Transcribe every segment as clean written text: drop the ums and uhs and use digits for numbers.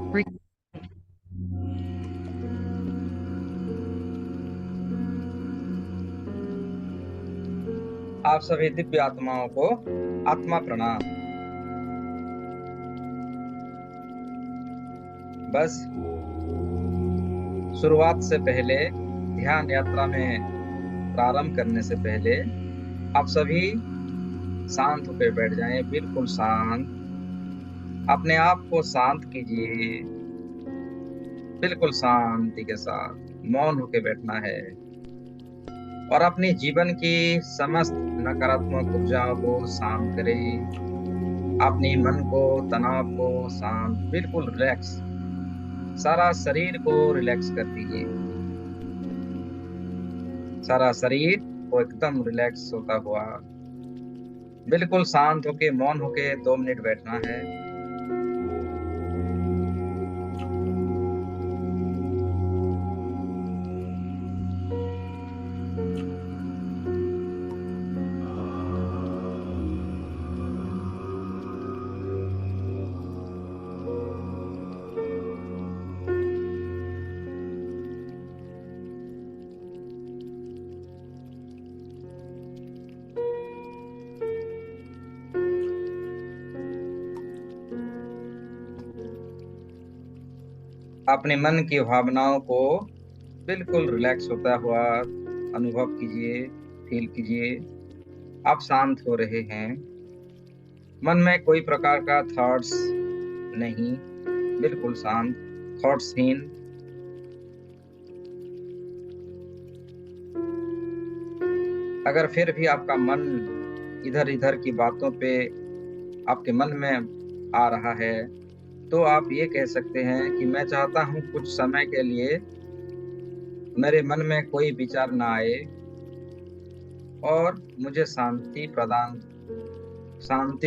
Re- आप सभी दिव्य आत्माओं को आत्मा प्रणाम। बस शुरुआत से पहले, ध्यान यात्रा में प्रारंभ करने से पहले आप सभी शांत होकर बैठ जाएं, बिल्कुल शांत। अपने आप को शांत कीजिए, बिल्कुल शांति के साथ मौन होकर बैठना है और अपने जीवन की समस्त नकारात्मक ऊर्जाओं को शांत करें। अपने मन को, तनाव को शांत, बिल्कुल रिलैक्स, सारा शरीर को रिलैक्स कर दीजिए। सारा शरीर को एकदम रिलैक्स होता हुआ बिल्कुल शांत होके, मौन होके 2 मिनट बैठना है। अपने मन की भावनाओं को बिल्कुल रिलैक्स होता हुआ अनुभव कीजिए, फील कीजिए। आप शांत हो रहे हैं, मन में कोई प्रकार का थॉट्स नहीं, बिल्कुल शांत, थॉट्सहीन। अगर फिर भी आपका मन इधर इधर की बातों पे आपके मन में आ रहा है, तो आप ये कह सकते हैं कि मैं चाहता हूं कुछ समय के लिए मेरे मन में कोई विचार ना आए और मुझे शांति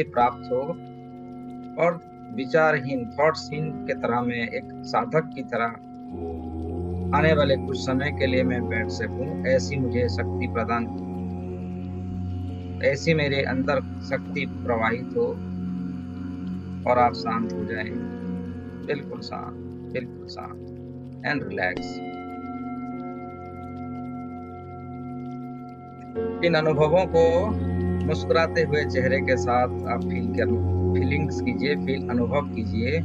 प्राप्त हो, और विचारहीन, थॉट्सहीन के तरह में, एक साधक की तरह आने वाले कुछ समय के लिए मैं बैठ सकूं, ऐसी मुझे शक्ति प्रदान, ऐसी मेरे अंदर शक्ति प्रवाहित हो और आप शांत हो जाएं, बिल्कुल शांत, बिल्कुल शांत एंड रिलैक्स। इन अनुभवों को मुस्कुराते हुए चेहरे के साथ आप फीलिंग्स कीजिए, अनुभव कीजिए।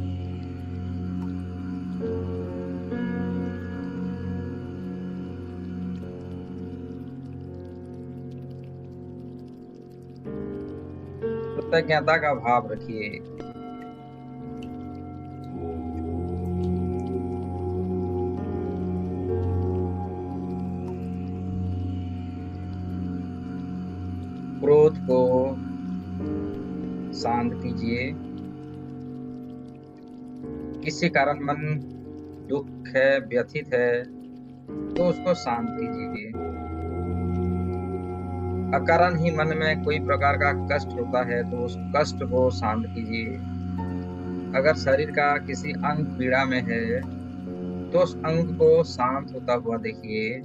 कृतज्ञता का भाव रखिए। क्रोध को शांत कीजिए। किसी कारण मन दुख है, व्यथित है, तो उसको शांत कीजिए। अकारण ही मन में कोई प्रकार का कष्ट होता है, तो उस कष्ट को शांत कीजिए। अगर शरीर का किसी अंग पीड़ा में है, तो उस अंग को शांत होता हुआ देखिए,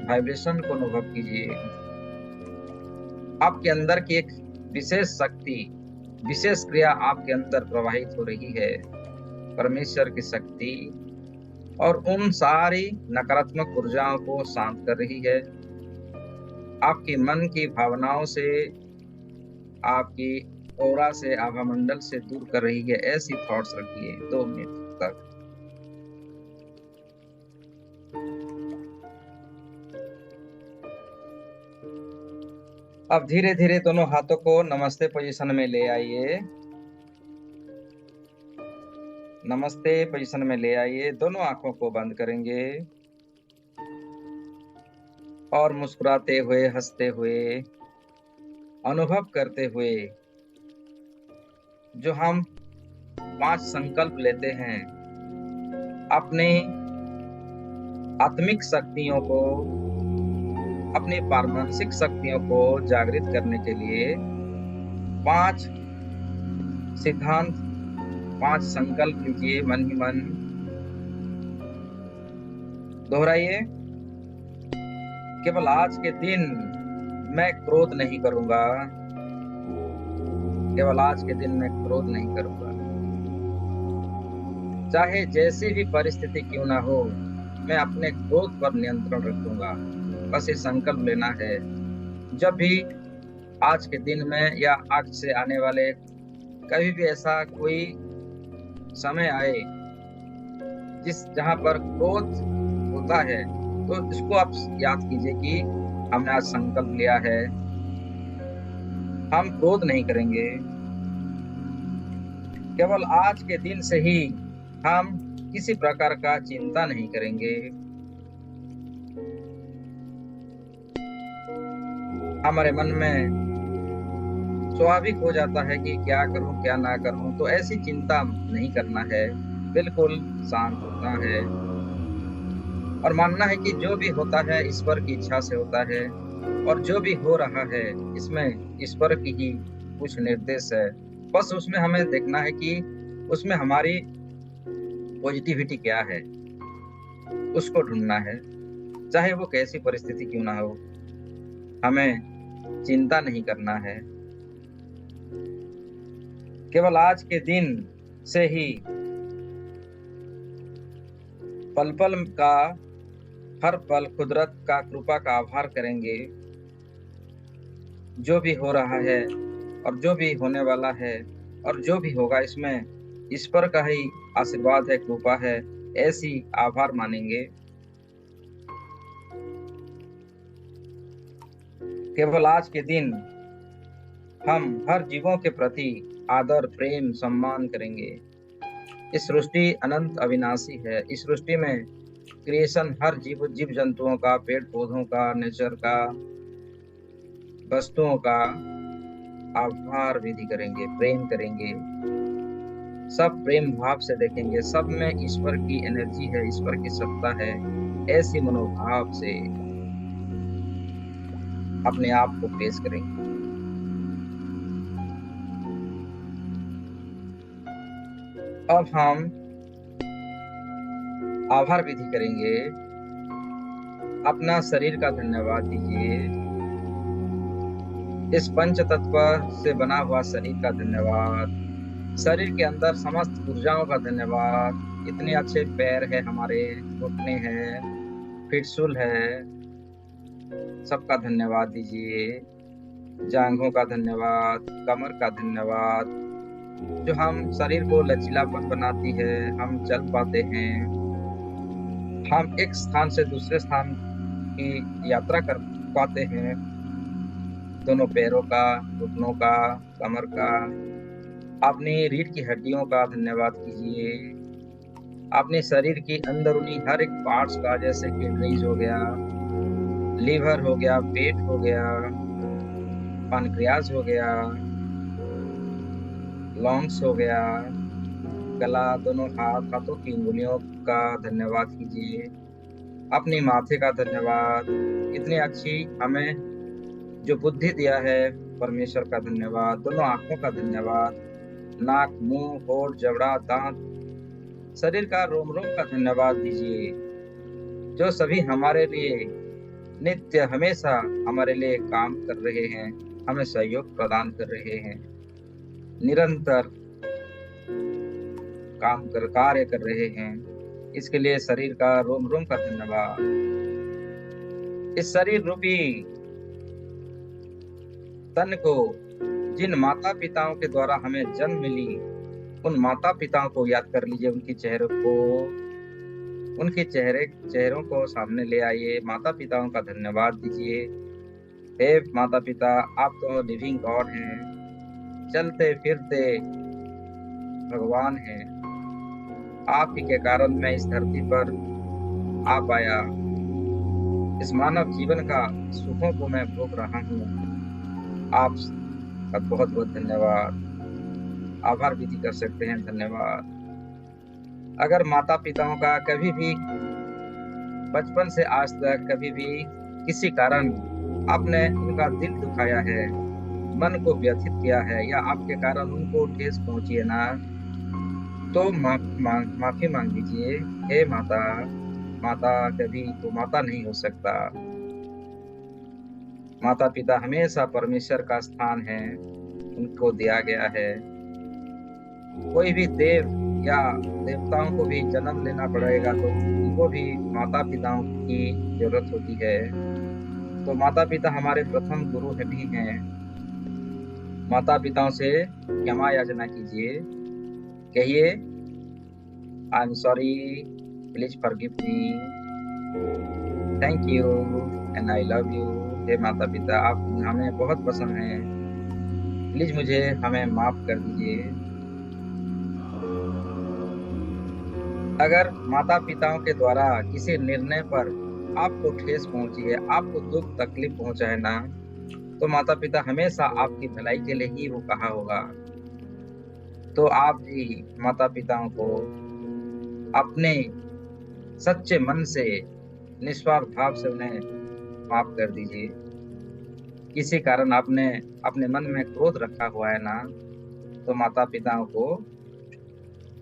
वाइब्रेशन को अनुभव कीजिए। आपके अंदर की एक विशेष शक्ति, विशेष क्रिया आपके अंदर प्रवाहित हो रही है, परमेश्वर की शक्ति, और उन सारी नकारात्मक ऊर्जाओं को शांत कर रही है। आपकी मन की भावनाओं से, आपकी ऑरा से, आभा मंडल से दूर कर रही है। ऐसी थॉट्स रखिए 2 मिनट तक। अब धीरे धीरे दोनों हाथों को नमस्ते पोजीशन में ले आइए। नमस्ते पोजीशन में ले आइए। दोनों आंखों को बंद करेंगे और मुस्कुराते हुए, हंसते हुए, अनुभव करते हुए जो हम 5 संकल्प लेते हैं, अपने आत्मिक शक्तियों को, अपनी पारमानसिक शक्तियों को जागृत करने के लिए 5 सिद्धांत, 5 संकल्प लीजिए, मन ही मन दोहराइए। केवल आज के दिन मैं क्रोध नहीं करूंगा। केवल आज के दिन मैं क्रोध नहीं करूंगा। चाहे जैसी भी परिस्थिति क्यों ना हो, मैं अपने क्रोध पर नियंत्रण रखूंगा। बस ये संकल्प लेना है। जब भी आज के दिन में या आज से आने वाले कभी भी ऐसा कोई समय आए जिस जहां पर क्रोध होता है, तो इसको आप याद कीजिए कि हमने आज संकल्प लिया है, हम क्रोध नहीं करेंगे। केवल आज के दिन से ही हम किसी प्रकार का चिंता नहीं करेंगे। हमारे मन में स्वाभाविक हो जाता है कि क्या करूं क्या ना करूं, तो ऐसी चिंता नहीं करना है। बिल्कुल शांत होना है और मानना है कि जो भी होता है ईश्वर की इच्छा से होता है, और जो भी हो रहा है इसमें ईश्वर की ही कुछ निर्देश है। बस उसमें हमें देखना है कि उसमें हमारी पॉजिटिविटी क्या है, उसको ढूंढना है। चाहे वो कैसी परिस्थिति क्यों ना हो, हमें चिंता नहीं करना है। केवल आज के दिन से ही पल पल का, हर पल कुदरत का कृपा का आभार करेंगे। जो भी हो रहा है और जो भी होने वाला है और जो भी होगा, इसमें ईश्वर का ही आशीर्वाद है, कृपा है, ऐसी आभार मानेंगे। केवल आज के दिन हम हर जीवों के प्रति आदर, प्रेम, सम्मान करेंगे। इस सृष्टि अनंत अविनाशी है। इस सृष्टि में क्रिएशन हर जीव जंतुओं का, पेड़ पौधों का, नेचर का, वस्तुओं का आभार विधि करेंगे, प्रेम करेंगे। सब प्रेम भाव से देखेंगे, सब में ईश्वर की एनर्जी है, ईश्वर की सत्ता है। ऐसी मनोभाव से अपने आप को पेश करेंगे। अब हम आभार विधि करेंगे। अपना शरीर का धन्यवाद दीजिए। इस पंच तत्व से बना हुआ शरीर का धन्यवाद। शरीर के अंदर समस्त ऊर्जाओं का धन्यवाद। इतने अच्छे पैर है हमारे, घुटने हैं, फिटसुल है, सबका धन्यवाद दीजिए। जांघों का धन्यवाद, कमर का धन्यवाद, जो हम शरीर को लचीलापन बनाती है, हम चल पाते हैं, हम एक स्थान से दूसरे स्थान की यात्रा कर पाते हैं। दोनों पैरों का, घुटनों का, कमर का। अपनी रीढ़ की हड्डियों का धन्यवाद कीजिए। अपने शरीर की अंदरूनी हर एक पार्ट्स का, जैसे किडनीज हो गया, लीवर हो गया, पेट हो गया, पैनक्रियाज हो गया, लंग्स हो गया, गला, दोनों हाथों की उंगलियों का धन्यवाद कीजिए। अपने माथे का धन्यवाद। इतनी अच्छी हमें जो बुद्धि दिया है, परमेश्वर का धन्यवाद। दोनों आंखों का धन्यवाद। नाक, मुंह, होठ, जबड़ा, दांत, शरीर का रोम रोम का धन्यवाद दीजिए, जो सभी हमारे लिए नित्य हमेशा हमारे लिए काम कर रहे हैं, हमें सहयोग प्रदान कर रहे हैं, निरंतर कार्य कर रहे हैं। इसके लिए शरीर का रोम रोम का धन्यवाद। इस शरीर रूपी तन को जिन माता पिताओं के द्वारा हमें जन्म मिली, उन माता पिताओं को याद कर लीजिए। उनके चेहरों को सामने ले आइए। माता पिताओं का धन्यवाद दीजिए। हे माता पिता, आप तो लिविंग गॉड हैं, चलते फिरते भगवान हैं। आप ही के कारण मैं इस धरती पर आ पाया। इस मानव जीवन का सुखों को मैं भोग रहा हूँ। आप का बहुत बहुत धन्यवाद। आभार विधि कर सकते हैं, धन्यवाद। अगर माता पिताओं का कभी भी बचपन से आज तक कभी भी किसी कारण आपने उनका दिल दुखाया है, मन को व्यथित किया है, या आपके कारण उनको ठेस पहुंची है ना, तो माफी मांग लीजिए। हे माता, माता कभी तो माता नहीं हो सकता। माता पिता हमेशा परमेश्वर का स्थान है, उनको दिया गया है। कोई भी देव या देवताओं को भी जन्म लेना पड़ेगा तो उनको भी माता पिताओं की जरूरत होती है। तो माता पिता हमारे प्रथम गुरु भी हैं। माता पिताओं से क्षमा याचना कीजिए, कहिए I am sorry, please forgive me, thank you and I love you. हे माता पिता, आप हमें बहुत पसंद हैं, प्लीज मुझे हमें माफ कर दीजिए। अगर माता पिताओं के द्वारा किसी निर्णय पर आपको ठेस पहुंची है, आपको दुख तकलीफ पहुंचा है ना, तो माता पिता हमेशा आपकी भलाई के लिए ही वो कहा होगा। तो आप भी माता पिताओं को अपने सच्चे मन से, निस्वार्थ भाव से उन्हें माफ कर दीजिए। किसी कारण आपने अपने मन में क्रोध रखा हुआ है ना, तो माता पिताओं को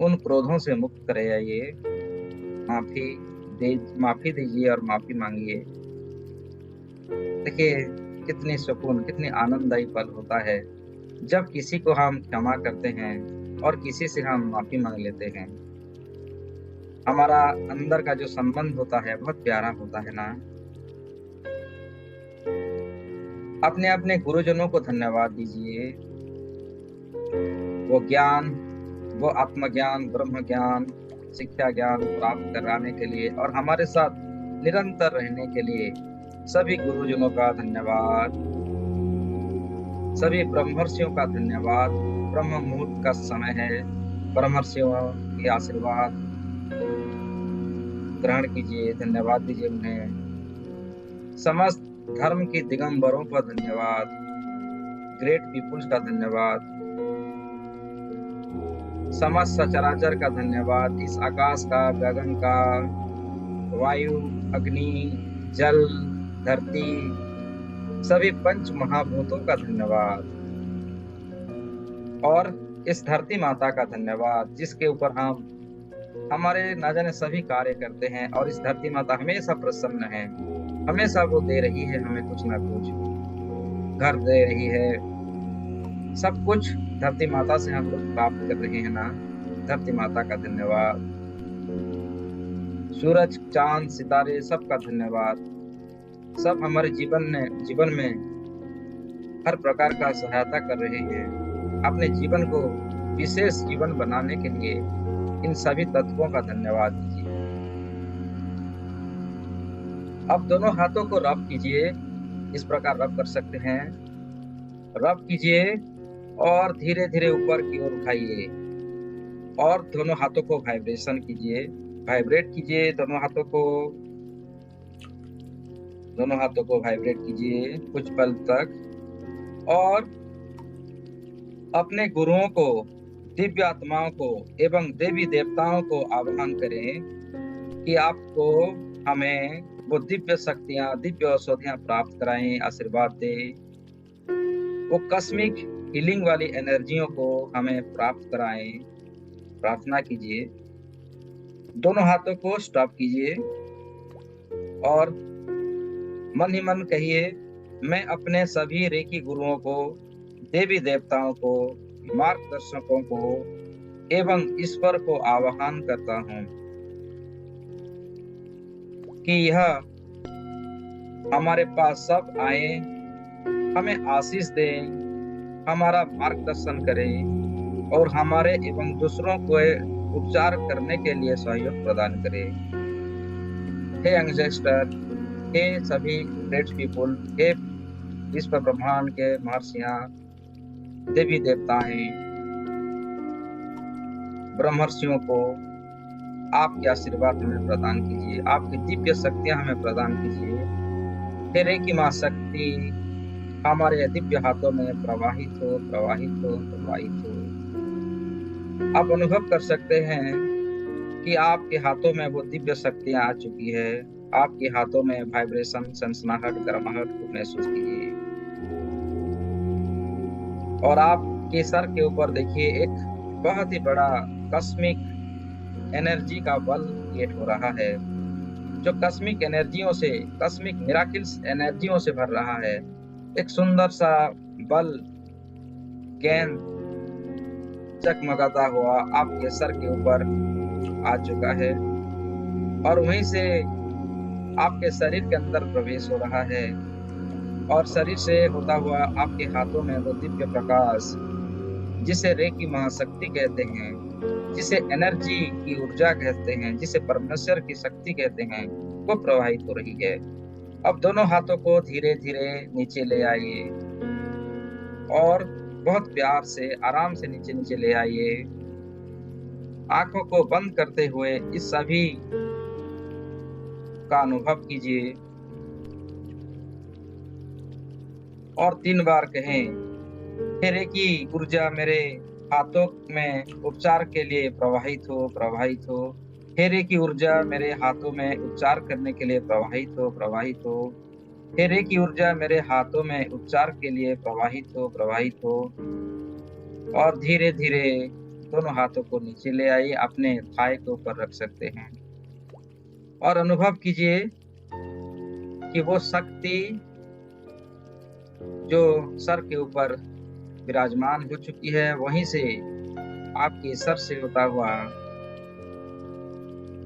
उन क्रोधों से मुक्त कराइए, माफी दीजिए और माफी मांगिए। देखिए कितनी सुकून, कितनी आनंददायी पल होता है जब किसी को हम क्षमा करते हैं और किसी से हम माफी मांग लेते हैं। हमारा अंदर का जो संबंध होता है बहुत प्यारा होता है ना। अपने अपने गुरुजनों को धन्यवाद दीजिए, वो ज्ञान, वो आत्मज्ञान, ब्रह्म ज्ञान, शिक्षा ज्ञान प्राप्त कराने के लिए और हमारे साथ निरंतर रहने के लिए सभी गुरुजनों का धन्यवाद, सभी ब्रह्मर्षियों का धन्यवाद। ब्रह्म मुहूर्त का समय है, ब्रह्मर्षियों के आशीर्वाद ग्रहण कीजिए, धन्यवाद दीजिए उन्हें। समस्त धर्म के दिगंबरों का धन्यवाद, ग्रेट पीपुल्स का धन्यवाद, समस्त सचराचर का धन्यवाद, इस आकाश का, गगन का, वायु, अग्नि, जल, धरती, सभी पंच महाभूतों का धन्यवाद और इस धरती माता का धन्यवाद जिसके ऊपर हम हमारे न जाने सभी कार्य करते हैं। और इस धरती माता हमेशा प्रसन्न है, हमेशा वो दे रही है हमें कुछ ना कुछ, घर दे रही है, सब कुछ धरती माता से हम लोग प्राप्त कर रहे हैं ना। धरती माता का धन्यवाद, सूरज, चांद, सितारे, सबका धन्यवाद। सब हमारे जीवन में हर प्रकार का सहायता कर रहे हैं। अपने जीवन को विशेष जीवन बनाने के लिए इन सभी तत्वों का धन्यवाद दीजिए। अब दोनों हाथों को रब कीजिए, इस प्रकार रब कर सकते हैं। रब कीजिए और धीरे धीरे ऊपर की ओर उठाइए और दोनों हाथों को वाइब्रेशन कीजिए, वाइब्रेट कीजिए दोनों हाथों को वाइब्रेट कीजिए कुछ पल तक और अपने गुरुओं को, दिव्य आत्माओं को एवं देवी देवताओं को आह्वान करें कि आपको हमें वो दिव्य शक्तियां, दिव्य औषधियां प्राप्त कराएं, आशीर्वाद दे। वो कस्मिक हीलिंग वाली एनर्जियों को हमें प्राप्त कराएं। प्रार्थना कीजिए, दोनों हाथों को स्टॉप कीजिए और मन ही मन कहिए, मैं अपने सभी रेकी गुरुओं को, देवी देवताओं को, मार्गदर्शकों को एवं ईश्वर को आह्वान करता हूं कि यह हमारे पास सब आए, हमें आशीष दें, हमारा मार्गदर्शन करें और हमारे एवं दूसरों को उपचार करने के लिए सहयोग प्रदान करें। हे एंसेस्टर, हे सभी ग्रेट पीपुल, हे विश्व ब्रह्मांड के महर्षियां, देवी देवताएं, ब्रह्मर्षियों को आपके आशीर्वाद हमें प्रदान कीजिए, आपकी दिव्य शक्तियां हमें प्रदान कीजिए। हे रेकी मां शक्ति हमारे दिव्य हाथों में प्रवाहित हो, प्रवाहित हो, प्रवाहित हो। आप अनुभव कर सकते हैं कि आपके हाथों में वो दिव्य शक्तियां आ चुकी है। आपके हाथों में वाइब्रेशन, सनसनाहट, गर्माहट को महसूस कीजिए और आपके सर के ऊपर देखिए एक बहुत ही बड़ा कस्मिक एनर्जी का बल क्रिएट हो रहा है, जो कस्मिक एनर्जियों से, कस्मिक मिराकिल्स एनर्जियों से भर रहा है। एक सुंदर सा बल, गेंद चकमगाता हुआ आपके सर के ऊपर आ चुका है और वहीं से आपके शरीर के अंदर प्रवेश हो रहा है और शरीर से होता हुआ आपके हाथों में वो दिव्य प्रकाश, जिसे रेकी महाशक्ति कहते हैं, जिसे एनर्जी की ऊर्जा कहते हैं, जिसे परमेश्वर की शक्ति कहते हैं, वो प्रवाहित हो रही है। अब दोनों हाथों को धीरे धीरे नीचे ले आइए और बहुत प्यार से आराम से नीचे नीचे ले आइए। आंखों को बंद करते हुए इस सभी का अनुभव कीजिए और 3 बार कहें, हे रेकी ऊर्जा मेरे हाथों में उपचार के लिए प्रवाहित हो, प्रवाहित हो। हे रेकी ऊर्जा मेरे हाथों में उपचार करने के लिए प्रवाहित हो, प्रवाहित हो। हे रेकी ऊर्जा मेरे हाथों में उपचार के लिए प्रवाहित हो, प्रवाहित हो। और धीरे धीरे दोनों हाथों को नीचे ले आइए, अपने थाई के ऊपर रख सकते हैं और अनुभव कीजिए कि वो शक्ति जो सर के ऊपर विराजमान हो चुकी है, वहीं से आपके सर से होता हुआ,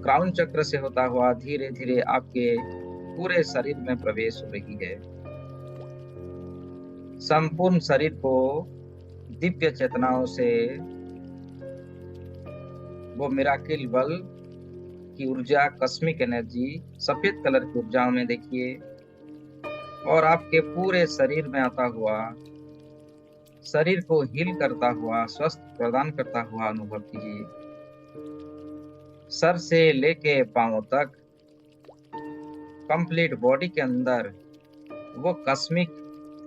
क्राउन चक्र से होता हुआ धीरे धीरे आपके पूरे शरीर में प्रवेश हो रही है। संपूर्ण शरीर को दिव्य चेतनाओं से वो मिराकिल बल की ऊर्जा, कॉस्मिक एनर्जी सफेद कलर की ऊर्जाओं में देखिए और आपके पूरे शरीर में आता हुआ, शरीर को हील करता हुआ, स्वस्थ प्रदान करता हुआ अनुभव कीजिए। सर से लेके पांवों तक कंप्लीट बॉडी के अंदर वो कॉस्मिक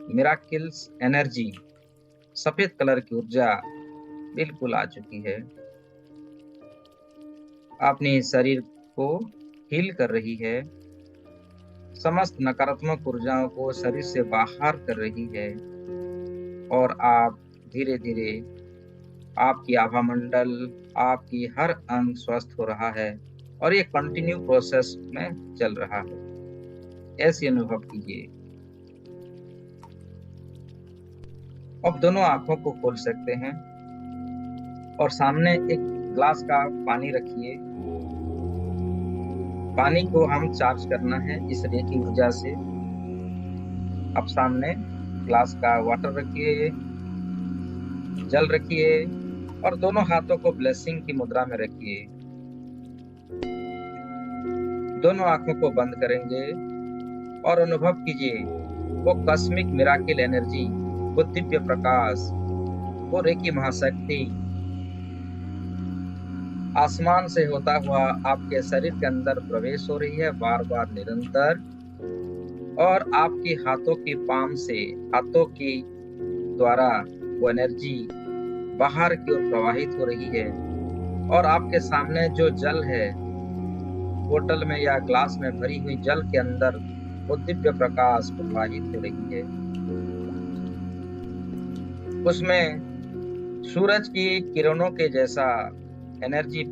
मिराकिल्स एनर्जी, सफेद कलर की ऊर्जा बिल्कुल आ चुकी है, अपने शरीर को हील कर रही है, समस्त नकारात्मक ऊर्जाओं को शरीर से बाहर कर रही है और आप धीरे धीरे आपकी आभा मंडल, आपकी हर अंग स्वस्थ हो रहा है और ये कंटिन्यू प्रोसेस में चल रहा है। ऐसे अनुभव कीजिए। अब दोनों आंखों को खोल सकते हैं और सामने एक ग्लास का पानी रखिए। पानी को हम चार्ज करना है इस रेकी ऊर्जा से। अब सामने ग्लास का वाटर रखिए, जल रखिए और दोनों हाथों को ब्लेसिंग की मुद्रा में रखिए। दोनों आंखों को बंद करेंगे और अनुभव कीजिए वो कॉस्मिक मिराकिल एनर्जी, वो दिव्य प्रकाश, वो रेकी महाशक्ति आसमान से होता हुआ आपके शरीर के अंदर प्रवेश हो रही है, बार बार निरंतर, और आपकी हाथों की पाम से, हाथों की द्वारा वो एनर्जी बाहर की ओर प्रवाहित हो रही है और आपके सामने जो जल है, बोतल में या ग्लास में भरी हुई जल के अंदर वो दिव्य प्रकाश प्रवाहित हो रही है। उसमें सूरज की किरणों के जैसा एनर्जी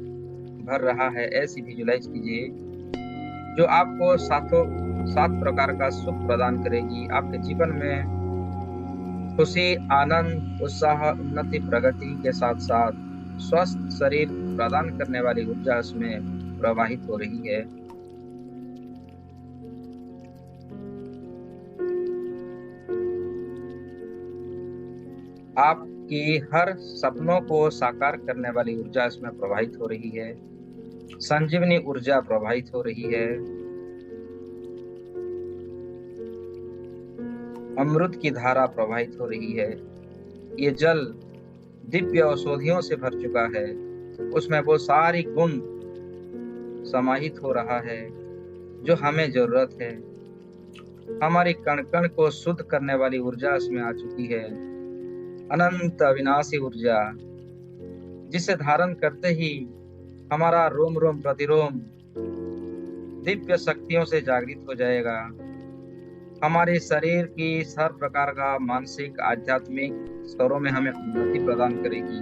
भर रहा है। ऐसी विजुलाइज कीजिए जो आपको 7 प्रकार का सुख प्रदान करेगी, आपके जीवन में खुशी, आनंद, उत्साह, उन्नति, प्रगति के साथ साथ स्वस्थ शरीर प्रदान करने वाली ऊर्जा उसमें प्रवाहित हो रही है। आपकी हर सपनों को साकार करने वाली ऊर्जा इसमें प्रवाहित हो रही है। संजीवनी ऊर्जा प्रवाहित हो रही है। अमृत की धारा प्रवाहित हो रही है। ये जल दिव्य औषधियों से भर चुका है, उसमें वो सारी गुण समाहित हो रहा है जो हमें जरूरत है। हमारी कण कण को शुद्ध करने वाली ऊर्जा इसमें आ चुकी है, अनंत अविनाशी ऊर्जा, जिसे धारण करते ही हमारा रोम रोम प्रतिरोम दिव्य शक्तियों से जागृत हो जाएगा। हमारे शरीर की हर प्रकार का मानसिक, आध्यात्मिक स्तरों में हमें उन्नति प्रदान करेगी।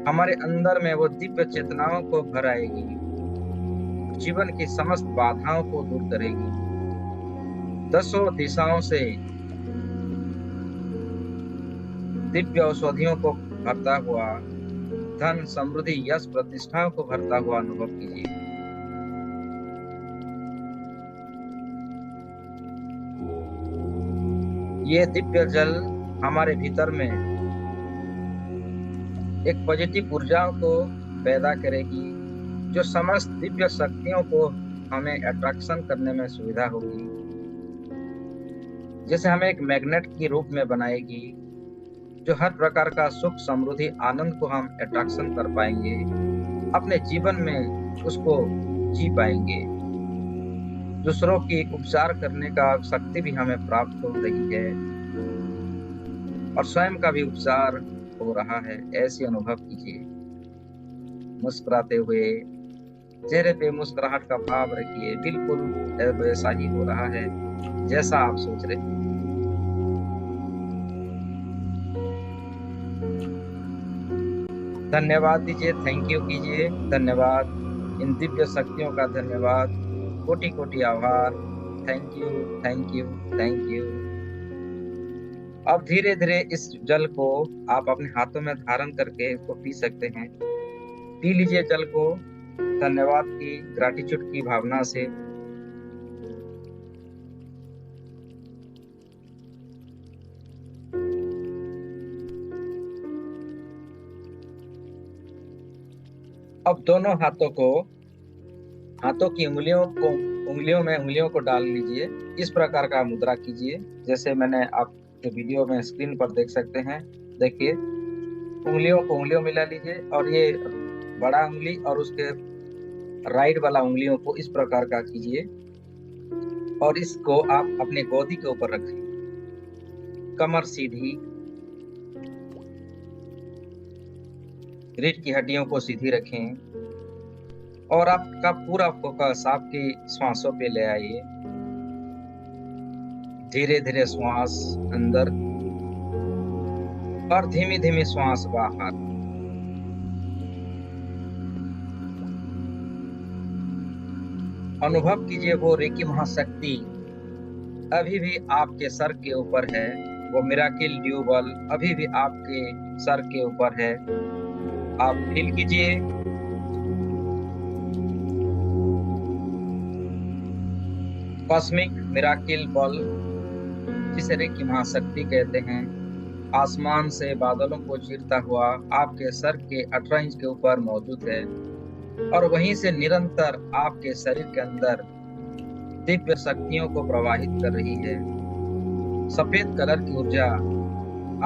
हमारे अंदर में वो दिव्य चेतनाओं को भर आएगी, जीवन की समस्त बाधाओं को दूर करेगी, 10 दिशाओं से दिव्य औषधियों को भरता हुआ, धन समृद्धि यश प्रतिष्ठा को भरता हुआ अनुभव कीजिए। ये दिव्य जल हमारे भीतर में एक पॉजिटिव ऊर्जा को पैदा करेगी, जो समस्त दिव्य शक्तियों को हमें अट्रैक्शन करने में सुविधा होगी, जैसे हमें एक मैग्नेट के रूप में बनाएगी, जो हर प्रकार का सुख समृद्धि आनंद को हम अट्रैक्शन कर पाएंगे, अपने जीवन में उसको जी पाएंगे। दूसरों की उपचार करने का शक्ति भी हमें प्राप्त हो रही है और स्वयं का भी उपचार हो रहा है, ऐसे अनुभव कीजिए। मुस्कुराते हुए चेहरे पे मुस्कुराहट का भाव रखिए, बिल्कुल वैसा ही हो रहा है जैसा आप सोच रहे हैं। धन्यवाद दीजिए, थैंक यू कीजिए, धन्यवाद, इन दिव्य शक्तियों का धन्यवाद, कोटि कोटि आभार, thank you thank you thank you. अब धीरे धीरे इस जल को आप अपने हाथों में धारण करके इसको पी सकते हैं। पी लीजिए जल को धन्यवाद की, ग्रैटिट्यूड की भावना से। अब दोनों हाथों की उंगलियों को डाल लीजिए। इस प्रकार का मुद्रा कीजिए, जैसे मैंने आपके वीडियो में स्क्रीन पर देख सकते हैं। देखिए, उंगलियों मिला लीजिए और ये बड़ा उंगली और उसके राइट वाला उंगलियों को इस प्रकार का कीजिए और इसको आप अपने गोदी के ऊपर रखिए। कमर सीधी, रीढ़ की हड्डियों को सीधी रखें और आपका पूरा फोकस आपकी श्वासों पे ले आइए। धीरे धीरे श्वास अंदर और धीमी धीमी श्वास बाहर। अनुभव कीजिए वो रेकी महाशक्ति अभी भी आपके सर के ऊपर है, वो मिराकिल ड्यू बल अभी भी आपके सर के ऊपर है। आप फील कीजिए। कॉस्मिक मिराकिल बल, जिसे रेकी महाशक्ति कहते हैं, आसमान से बादलों को चीरता हुआ आपके सर के 18 इंच के ऊपर मौजूद है और वहीं से निरंतर आपके शरीर के अंदर दिव्य शक्तियों को प्रवाहित कर रही है। सफेद कलर की ऊर्जा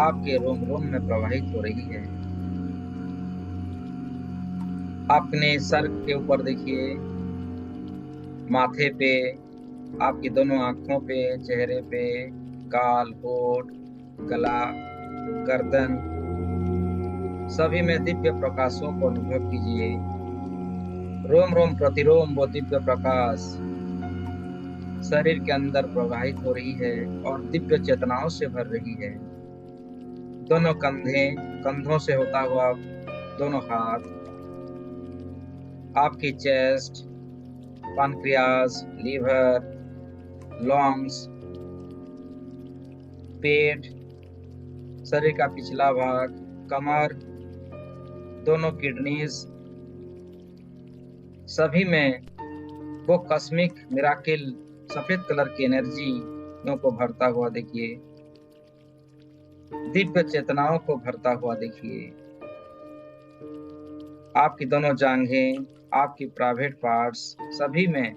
आपके रोम रोम में प्रवाहित हो रही है। अपने सर के ऊपर देखिए, माथे पे, आपकी दोनों आंखों पे, चेहरे पे, गाल, होठ, गला, गर्दन, सभी में दिव्य प्रकाशों को अनुभव कीजिए। रोम रोम प्रतिरोम वो दिव्य प्रकाश शरीर के अंदर प्रवाहित हो रही है और दिव्य चेतनाओं से भर रही है। दोनों कंधों से होता हुआ दोनों हाथ, आपकी चेस्ट, पैनक्रियास, लीवर, लंग्स, पेट, शरीर का पिछला भाग, कमर, दोनों किडनीज, सभी में वो कॉस्मिक मिराकिल सफेद कलर की एनर्जी को भरता हुआ देखिए। दिव्य चेतनाओं को भरता हुआ देखिए। आपकी दोनों जांघें, आपकी प्राइवेट पार्ट्स, सभी में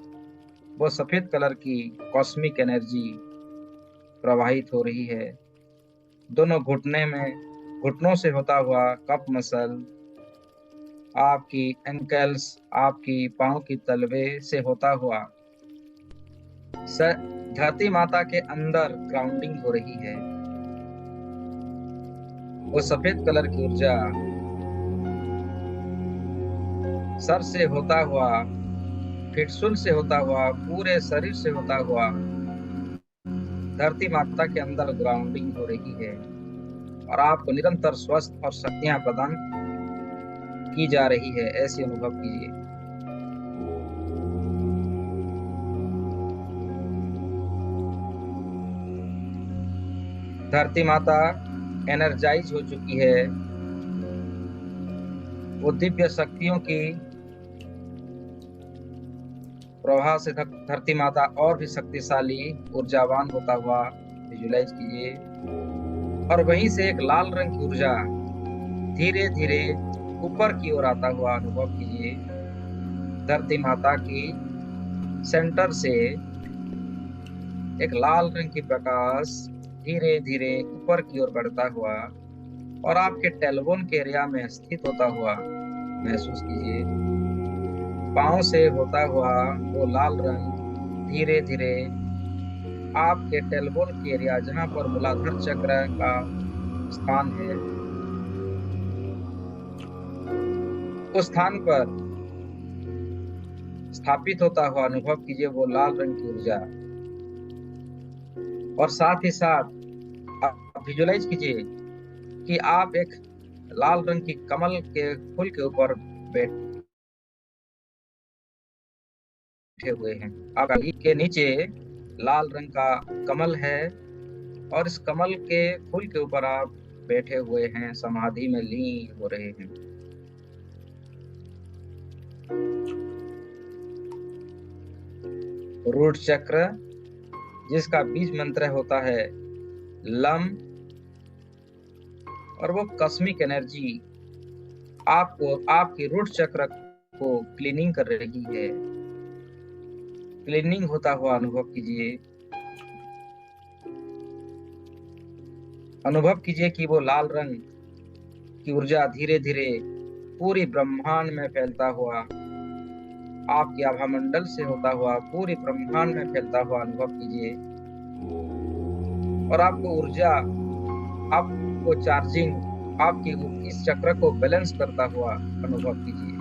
वो सफेद कलर की कॉस्मिक एनर्जी प्रवाहित हो रही है। दोनों घुटनों से होता हुआ कप मसल, आपकी एंकल्स, आपकी पांव की तलवे से होता हुआ धरती माता के अंदर ग्राउंडिंग हो रही है। वो सफेद कलर की ऊर्जा सर से होता हुआ, फिटसुल से होता हुआ, पूरे शरीर से होता हुआ धरती माता के अंदर ग्राउंडिंग हो रही है और आपको निरंतर स्वस्थ और शक्तियां प्रदान की जा रही है, ऐसे अनुभव कीजिए। धरती माता एनर्जाइज हो चुकी है, वो दिव्य शक्तियों की प्रवाह से धरती माता और भी शक्तिशाली ऊर्जावान होता हुआ विजुलाइज कीजिए। और वहीं से एक लाल रंग की ऊर्जा धीरे धीरे ऊपर की ओर आता हुआ अनुभव कीजिए। धरती माता की सेंटर से एक लाल रंग की प्रकाश धीरे धीरे ऊपर की ओर बढ़ता हुआ और आपके टेलबोन के एरिया में स्थित होता हुआ महसूस कीजिए। पांव से होता हुआ वो लाल रंग धीरे धीरे आपके टेलबोन के एरिया, जहां पर मूलाधार चक्र का स्थान है, उस स्थान पर स्थापित होता हुआ अनुभव कीजिए वो लाल रंग की ऊर्जा। और साथ ही साथ आप विजुलाइज कीजिए कि आप एक लाल रंग की कमल के फूल के ऊपर बैठे हुए हैं। आपकी के नीचे लाल रंग का कमल है और इस कमल के फूल के ऊपर आप बैठे हुए हैं, समाधि में लीन हो रहे हैं। रूट चक्र, जिसका बीज मंत्र होता है लम, और वो कॉस्मिक एनर्जी आपको आपकी रूट चक्र को क्लीनिंग कर रही है। क्लीनिंग होता हुआ अनुभव कीजिए। अनुभव कीजिए कि वो लाल रंग की ऊर्जा धीरे धीरे पूरी ब्रह्मांड में फैलता हुआ, आपके आभा मंडल से होता हुआ पूरी ब्रह्मांड में फैलता हुआ अनुभव कीजिए। और आपको ऊर्जा, आपको चार्जिंग, आपकी इस चक्र को बैलेंस करता हुआ अनुभव कीजिए।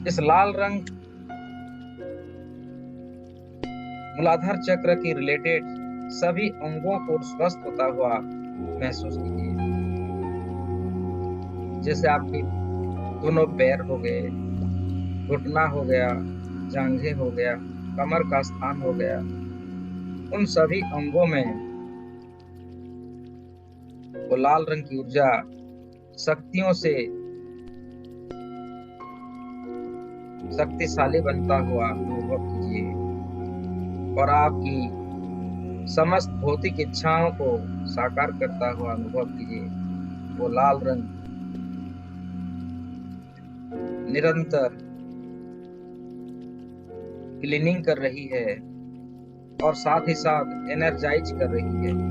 इस लाल रंग मूलाधार चक्र की रिलेटेड सभी अंगों को स्वस्थ होता हुआ महसूस कीजिए। जैसे आपकी दोनों पैर हो गए, घुटना हो गया, जांघें हो गया, कमर का स्थान हो गया, उन सभी अंगों में वो लाल रंग की ऊर्जा शक्तियों से शक्तिशाली बनता हुआ अनुभव कीजिए। और आपकी समस्त भौतिक इच्छाओं को साकार करता हुआ अनुभव कीजिए। वो लाल रंग निरंतर क्लीनिंग कर रही है और साथ ही साथ एनर्जाइज कर रही है।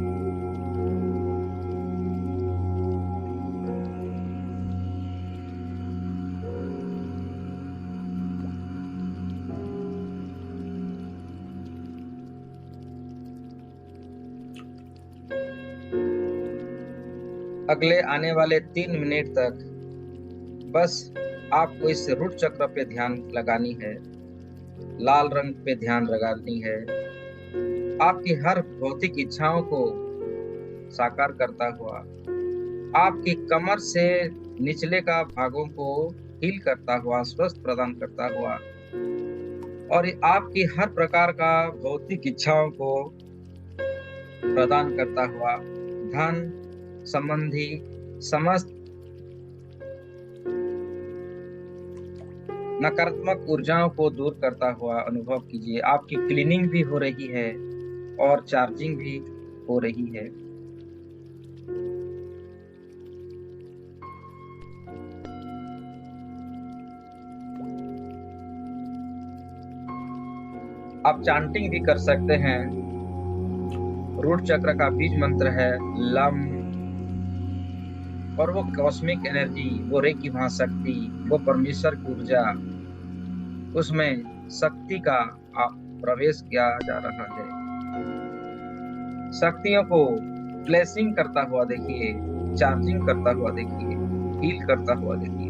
अगले आने वाले 3 मिनट तक बस आपको इस रूट चक्र पे ध्यान लगानी है, लाल रंग पे ध्यान लगानी है। आपकी हर भौतिक इच्छाओं को साकार करता हुआ, आपकी कमर से निचले का भागों को हील करता हुआ, स्वस्थ प्रदान करता हुआ, और आपकी हर प्रकार का भौतिक इच्छाओं को प्रदान करता हुआ, धन संबंधी समस्त नकारात्मक ऊर्जाओं को दूर करता हुआ अनुभव कीजिए। आपकी क्लीनिंग भी हो रही है और चार्जिंग भी हो रही है। आप चांटिंग भी कर सकते हैं। रूट चक्र का बीज मंत्र है लम, और वो कॉस्मिक एनर्जी, वो रेकी महाशक्ति, वो परमेश्वर की ऊर्जा, उसमें शक्ति का प्रवेश किया जा रहा है। शक्तियों को ब्लेसिंग करता हुआ देखिए, चार्जिंग करता हुआ देखिए, हील करता हुआ देखिए।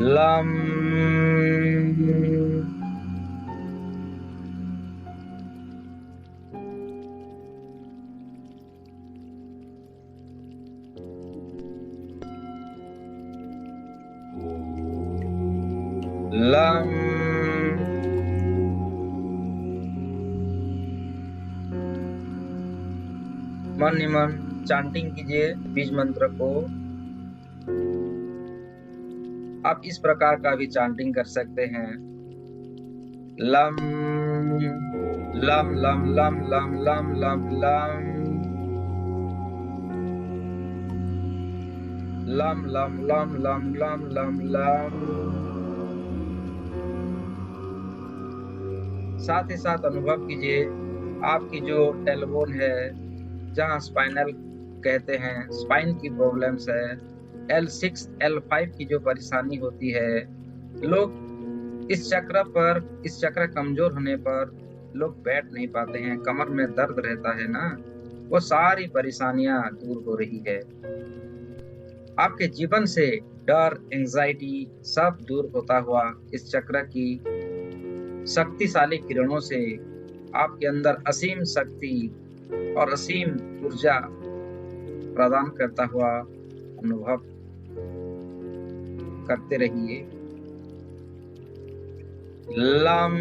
लम लम मन ही मन चांटिंग कीजिए बीज मंत्र को। आप इस प्रकार का भी चांटिंग कर सकते हैं। Lump lump lump lump lump lump lump lump lump lump lump lump lump lump lump. साथ ही साथ अनुभव कीजिए आपकी जो टेलबोन है, जहाँ स्पाइनल कहते हैं, स्पाइन की प्रॉब्लम्स है, L6 L5 की जो परेशानी होती है, लोग इस चक्र कमजोर होने पर लोग बैठ नहीं पाते हैं, कमर में दर्द रहता है ना, वो सारी परेशानियां दूर हो रही है। आपके जीवन से डर, एंजाइटी सब दूर होता हुआ इस चक्र की शक्तिशाली किरणों से आपके अंदर असीम शक्ति और असीम ऊर्जा प्रदान करता हुआ अनुभव करते रहिए। Lump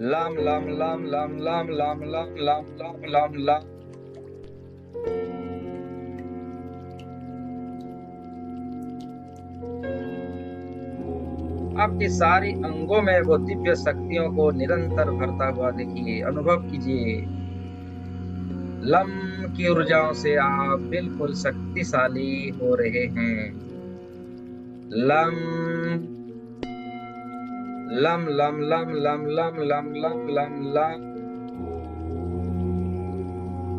lump lump lump lump lump lump lump lump lump lump lump. आपके सारी अंगों में वो दिव्य शक्तियों को निरंतर भरता हुआ देखिए, अनुभव कीजिए। लम की ऊर्जाओं से आप बिल्कुल शक्तिशाली हो रहे हैं। Lump lump lump lump lump lump lump lump lump lump.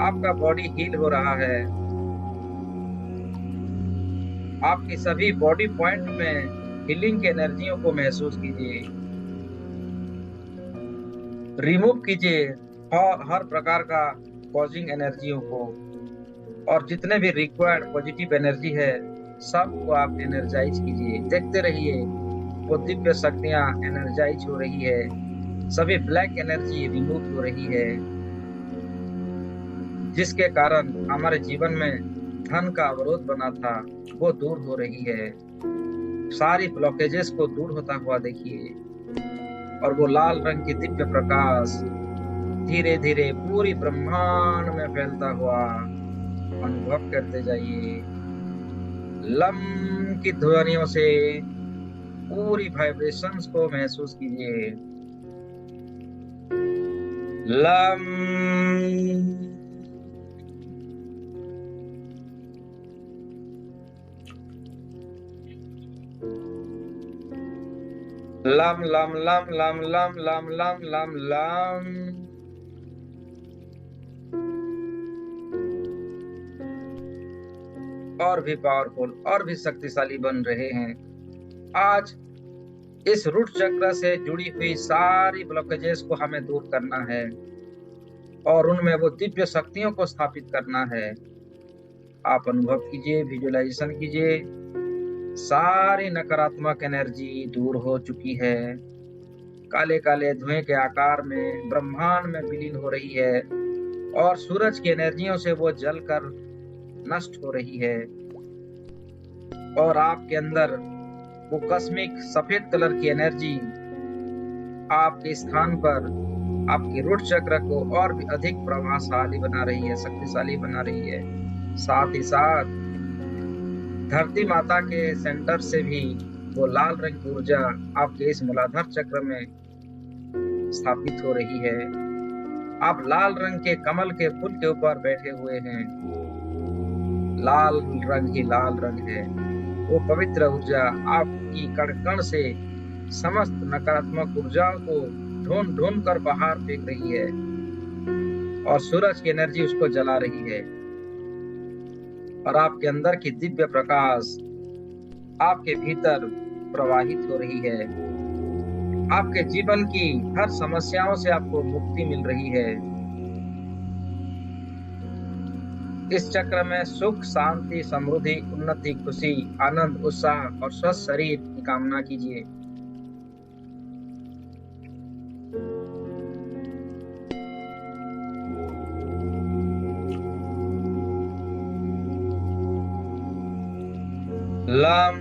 आपका बॉडी हील हो रहा है। आपकी सभी बॉडी पॉइंट में हीलिंग की एनर्जियों को महसूस कीजिए। रिमूव कीजिए हर प्रकार का पॉजिंग एनर्जियों को, और जितने भी रिक्वायर्ड पॉजिटिव एनर्जी है सबको आप एनर्जाइज कीजिए। देखते रहिए वो दिव्य शक्तियां एनर्जाइज हो रही है, सभी ब्लैक एनर्जी रिमूव हो रही है, जिसके कारण हमारे जीवन में धन का अवरोध बना था वो दूर हो रही है। सारी ब्लॉकेजेस को दूर होता हुआ देखिए, और वो लाल रंग की दिव्य प्रकाश धीरे धीरे पूरी ब्रह्मांड में फैलता हुआ अनुभव करते जाइए। लम की ध्वनियों से पूरी वाइब्रेशंस को महसूस कीजिए। Lump lump lump lump lump lump lump lump lump lump. और भी पावरफुल और भी शक्तिशाली बन रहे हैं। आज इस रूट चक्र से जुड़ी हुई सारी ब्लॉकेजेस को हमें दूर करना है और उनमें वो दिव्य शक्तियों को स्थापित करना है। आप अनुभव कीजिए, विजुअलाइजेशन कीजिए, सारी नकारात्मक एनर्जी दूर हो चुकी है, काले काले धुएं के आकार में ब्रह्मांड में विलीन हो रही है, और सूरज की एनर्जियों से वो जलकर नष्ट हो रही है, और आपके अंदर वो कस्मिक सफेद कलर की एनर्जी आपके स्थान पर आपके रूट चक्र को और भी अधिक प्रभावशाली बना रही है, शक्तिशाली बना रही है। साथ ही साथ धरती माता के सेंटर से भी वो लाल रंग की ऊर्जा आपके इस मूलाधार चक्र में स्थापित हो रही है। आप लाल रंग के कमल के फूल के ऊपर बैठे हुए हैं। लाल रंग ही लाल रंग है। वो पवित्र ऊर्जा आपकी कण से समस्त नकारात्मक ऊर्जाओं को ढूंढ ढूंढ कर बाहर फेंक रही है, और सूरज की एनर्जी उसको जला रही है, और आपके अंदर की दिव्य प्रकाश आपके भीतर प्रवाहित हो रही है। आपके जीवन की हर समस्याओं से आपको मुक्ति मिल रही है। इस चक्र में सुख, शांति, समृद्धि, उन्नति, खुशी, आनंद, उत्साह और स्वस्थ शरीर की कामना कीजिए। Lump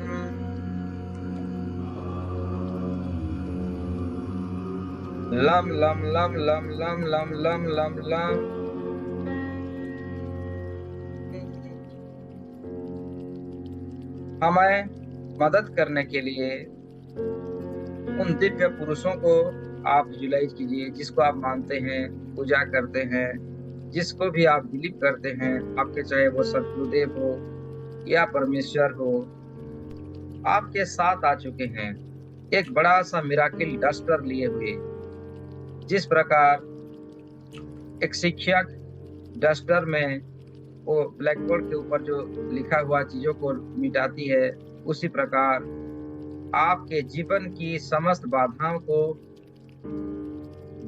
lump lump lump lump lump lump lump lump lump. हमें मदद करने के लिए उन दिव्य पुरुषों को आप विजुलाइज कीजिए, जिसको आप मानते हैं, पूजा करते हैं, जिसको भी आप बिलीव करते हैं, आपके चाहे वो सतगुरुदेव हो या परमेश्वर हो, आपके साथ आ चुके हैं एक बड़ा सा मिराकिल डस्टर लिए हुए। जिस प्रकार एक शिक्षक डस्टर में वो ब्लैक बोर्ड के ऊपर जो लिखा हुआ चीजों को मिटाती है, उसी प्रकार आपके जीवन की समस्त बाधाओं को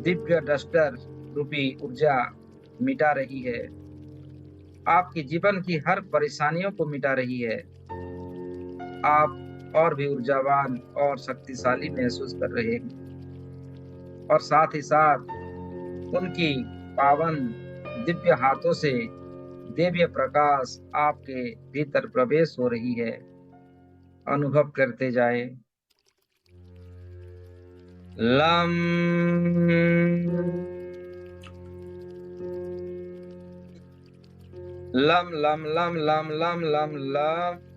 दिव्य डस्टर रूपी ऊर्जा मिटा रही है। आपकी जीवन की हर परेशानियों को मिटा रही है। आप और भी ऊर्जावान और शक्तिशाली महसूस कर रहे हैं, और साथ ही साथ उनकी पावन दिव्य हाथों से दिव्य प्रकाश आपके भीतर प्रवेश हो रही है। अनुभव करते जाए। Lump lump lump lump lump lump lump lump.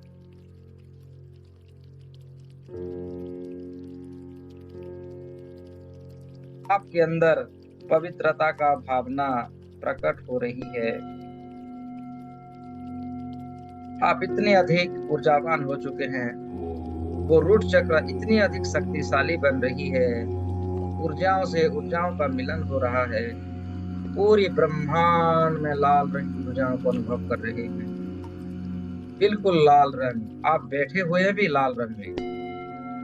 आपके अंदर पवित्रता का भावना प्रकट हो रही है। आप इतने अधिक ऊर्जावान हो चुके हैं, वो रूट चक्र इतनी अधिक शक्तिशाली बन रही है, ऊर्जाओं से ऊर्जाओं का मिलन हो रहा है। पूरी ब्रह्मांड में लाल रंग की ऊर्जाओं को अनुभव कर रहे हैं। बिल्कुल लाल रंग, आप बैठे हुए भी लाल रंग में,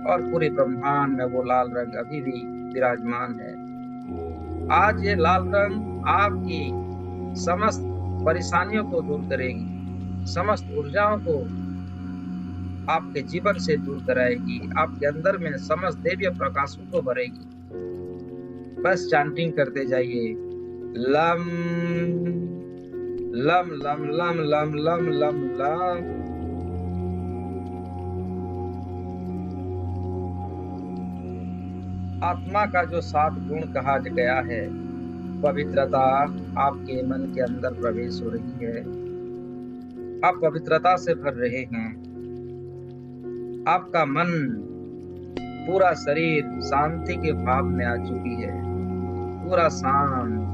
और पूरी ब्रह्मांड में वो लाल रंग अभी भी विराजमान है। आज ये लाल रंग आपकी समस्त परेशानियों को दूर करेगी, समस्त ऊर्जाओं को आपके जीवन से दूर कराएगी, आपके अंदर में समस्त दिव्य प्रकाशों को भरेगी। बस चैंटिंग करते जाइए। Lump lump lump lump lump lump lump lump. आत्मा का जो 7 गुण कहा गया है, पवित्रता आपके मन के अंदर प्रवेश हो रही है। आप पवित्रता से भर रहे हैं। आपका मन, पूरा शरीर शांति के भाव में आ चुकी है। पूरा शांत,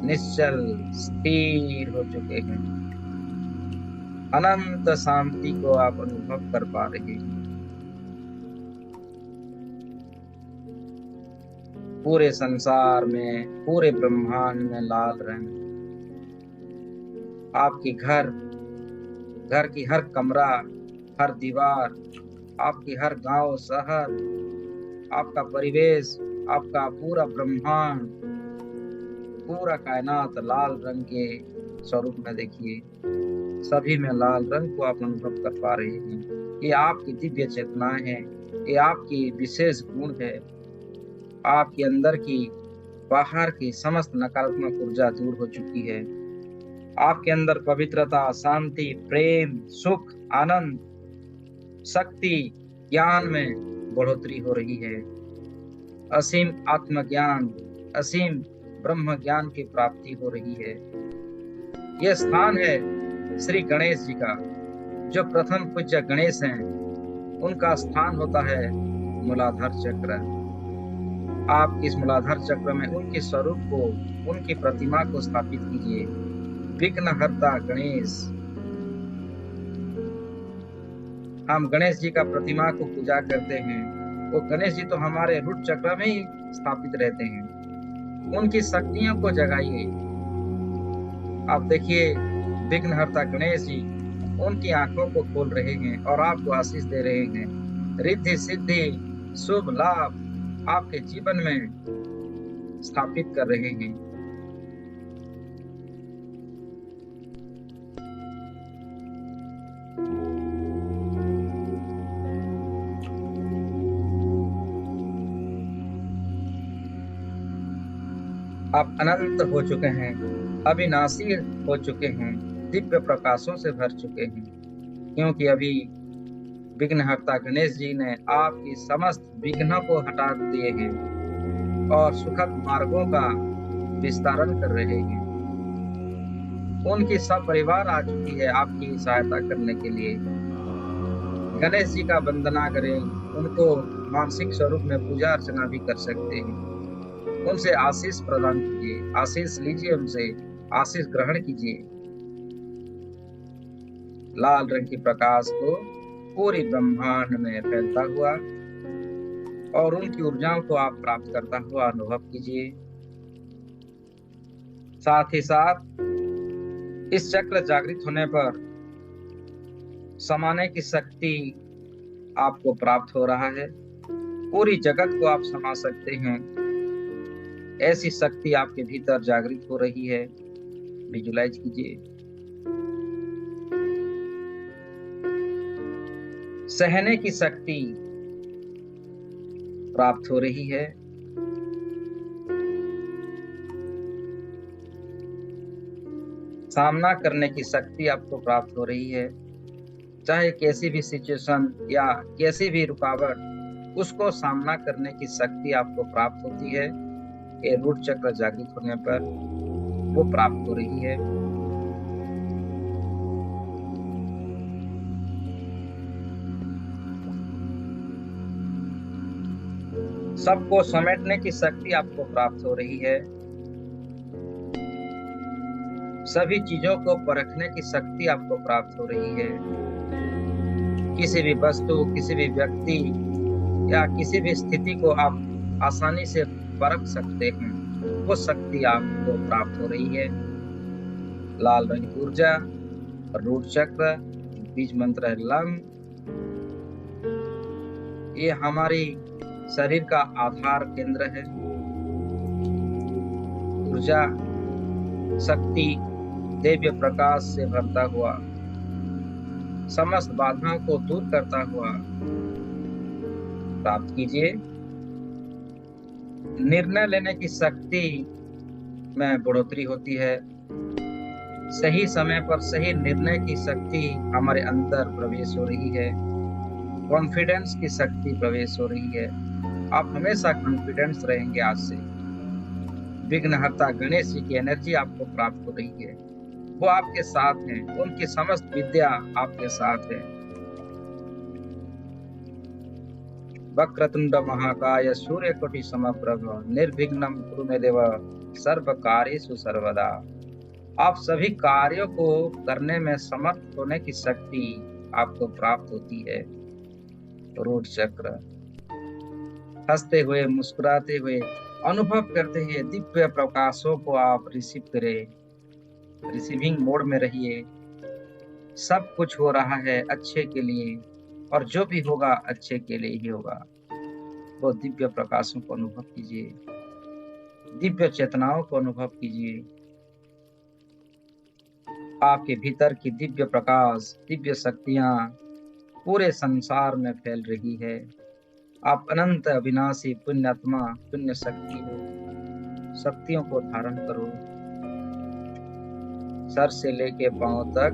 निश्चल, स्थिर हो चुके हैं। अनंत शांति को आप अनुभव कर पा रहे हैं। पूरे संसार में, पूरे ब्रह्मांड में लाल रंग। आपकी घर की हर कमरा, हर दीवार, आपकी हर गांव, शहर, आपका परिवेश, आपका पूरा ब्रह्मांड, पूरा कायनात लाल रंग के स्वरूप में देखिए। सभी में लाल रंग को आप अनुभव कर पा रहे हैं। ये आपकी दिव्य चेतनाएं हैं, ये आपकी विशेष गुण है। आपके अंदर की, बाहर की समस्त नकारात्मक ऊर्जा दूर हो चुकी है। आपके अंदर पवित्रता, शांति, प्रेम, सुख, आनंद, शक्ति, ज्ञान में बढ़ोतरी हो रही है। असीम आत्मज्ञान, असीम ब्रह्म ज्ञान की प्राप्ति हो रही है। यह स्थान है श्री गणेश जी का। जो प्रथम पूज्य गणेश हैं, उनका स्थान होता है मूलाधार चक्र। आप इस मूलाधार चक्र में उनके स्वरूप को, उनकी प्रतिमा को स्थापित कीजिए। विघ्नहर्ता गणेश। हम गणेश जी का प्रतिमा को पूजा करते हैं। वो गणेश जी तो हमारे रूट चक्र में ही स्थापित रहते हैं। उनकी शक्तियों को जगाइए। आप देखिए, विघ्नहर्ता गणेश जी उनकी आंखों को खोल रहे हैं और आपको आशीष दे रहे हैं। रिद्धि सिद्धि, शुभ लाभ आपके जीवन में स्थापित कर रहे हैं। आप अनंत हो चुके हैं, अविनाशी हो चुके हैं, दिव्य प्रकाशों से भर चुके हैं, क्योंकि अभी विघ्नहर्ता गणेश जी ने आपकी समस्त विघ्नों को हटा दिए हैं। और सुखद मार्गों का विस्तारण कर रहे हैं। उनकी सब परिवार आ चुकी है आपकी सहायता करने के लिए। गणेश जी का वंदना करें, उनको मानसिक स्वरूप में पूजा अर्चना भी कर सकते हैं। उनसे आशीष प्रदान कीजिए, आशीष लीजिए, उनसे आशीष ग्रहण कीजिए। लाल रंग की प्रकाश को पूरी ब्रह्मांड में फैलता हुआ और उनकी ऊर्जाओं को आप प्राप्त करता हुआ अनुभव कीजिए। साथ ही साथ इस चक्र जागृत होने पर समाने की शक्ति आपको प्राप्त हो रहा है। पूरी जगत को आप समा सकते हैं, ऐसी शक्ति आपके भीतर जागृत हो रही है। विजुलाइज कीजिए। सहने की शक्ति प्राप्त हो रही है। सामना करने की शक्ति आपको प्राप्त हो रही है। चाहे कैसी भी सिचुएशन या कैसी भी रुकावट, उसको सामना करने की शक्ति आपको प्राप्त होती है। ये रूट चक्र जागृत होने पर वो प्राप्त हो रही है। सबको समेटने की शक्ति आपको प्राप्त हो रही है। सभी चीजों को परखने की शक्ति आपको प्राप्त हो रही है। किसी भी वस्तु, किसी भी व्यक्ति या किसी भी स्थिति को आप आसानी से परख सकते हैं, वो शक्ति आपको प्राप्त हो रही है। लाल रंग की ऊर्जा, रूट चक्र, बीज मंत्र है लम। ये हमारी शरीर का आधार केंद्र है। ऊर्जा, शक्ति, दिव्य प्रकाश से भरता हुआ, समस्त बाधाओं को दूर करता हुआ प्राप्त कीजिए। निर्णय लेने की शक्ति में बढ़ोतरी होती है। सही समय पर सही निर्णय की शक्ति हमारे अंदर प्रवेश हो रही है। कॉन्फिडेंस की शक्ति प्रवेश हो रही है। आप हमेशा कॉन्फिडेंस रहेंगे। आज से विघ्नहर्ता गणेश जी की एनर्जी आपको प्राप्त हो रही है। वो आपके साथ हैं, उनकी समस्त विद्या आपके साथ है। वक्रतुंड महाकाय सूर्यकोटि समप्रभ निर्विघ्नं कुरु मे देव सर्व कार्येषु सर्वदा। आप सभी कार्यों को करने में समर्थ होने की शक्ति आपको प्राप्त होती है। रूट चक्र, हंसते हुए, मुस्कुराते हुए, अनुभव करते हुए दिव्य प्रकाशों को आप रिसीव करें। रिसीविंग मोड में रहिए। सब कुछ हो रहा है अच्छे के लिए, और जो भी होगा अच्छे के लिए ही होगा। वो दिव्य प्रकाशों को अनुभव कीजिए, दिव्य चेतनाओं को अनुभव कीजिए। आपके भीतर की दिव्य प्रकाश, दिव्य शक्तियां पूरे संसार में फैल रही है। आप अनंत अविनाशी पुण्यात्मा, पुण्य शक्ति हो। शक्तियों को धारण करो। सर से लेके पांव तक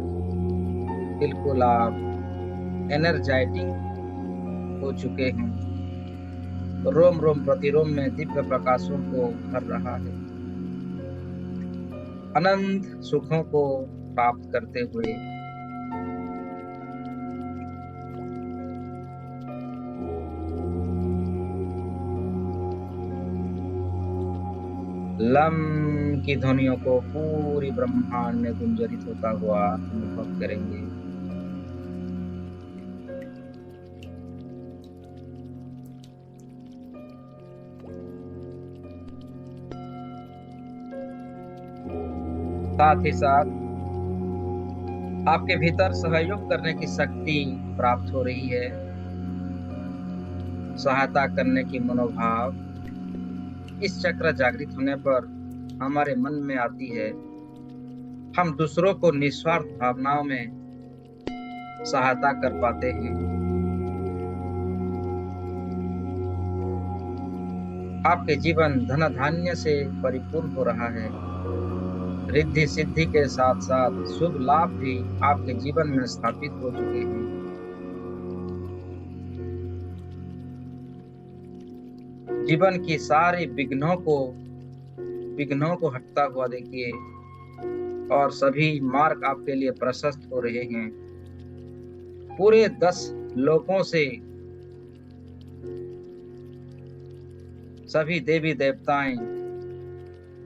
बिल्कुल आप एनर्जेटिक हो चुके हैं। रोम रोम प्रतिरोम में दिव्य प्रकाशों को भर रहा है। अनंत सुखों को प्राप्त करते हुए लम की ध्वनियों को पूरी ब्रह्मांड में गुंजरित होता हुआ अनुभव करेंगे। साथ ही साथ आपके भीतर सहयोग करने की शक्ति प्राप्त हो रही है। सहायता करने की मनोभाव इस चक्र जागृत होने पर हमारे मन में आती है। हम दूसरों को निस्वार्थ भावनाओं में सहायता कर पाते हैं। आपके जीवन धन धान्य से परिपूर्ण हो रहा है। रिद्धि सिद्धि के साथ साथ शुभ लाभ भी आपके जीवन में स्थापित हो चुके हैं। जीवन की सारी विघ्नों को हटता हुआ देखिए, और सभी मार्ग आपके लिए प्रशस्त हो रहे हैं। पूरे 10 लोकों से सभी देवी देवताएं